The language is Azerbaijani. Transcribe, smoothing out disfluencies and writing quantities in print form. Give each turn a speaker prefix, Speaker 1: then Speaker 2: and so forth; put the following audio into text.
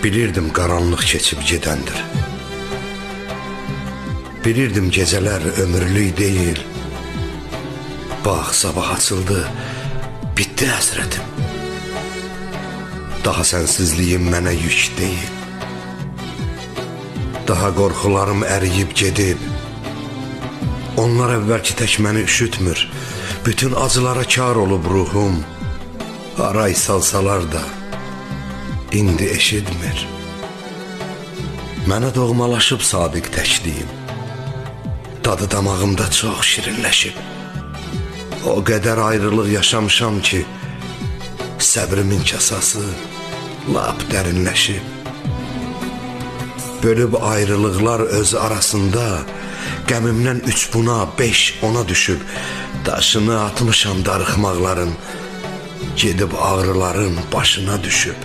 Speaker 1: Bilirdim qaranlıq keçib gedəndir. Bilirdim gecələr ömürlük deyil. Bax, sabah açıldı, bitdi həsrətim. Daha sənsizliyim mənə yük deyil. Daha qorxularım əriyib gedib. Onlar əvvəlki tək məni üşütmür. Bütün acılara kar olub ruhum. Haray salsalar da indi eşitmir. Mənə doğmalaşıb sadiq təkliyim. Dadı damağımda çox şirinləşib. O qədər ayrılıq yaşamışam ki, səbrimin kasası lap dərinləşib. Bölüb ayrılıqlar öz arasında, qəmimdən 3 buna, 5 ona düşüb. Daşını atmışam darıxmaqların, gedib ağrıların başına düşüb.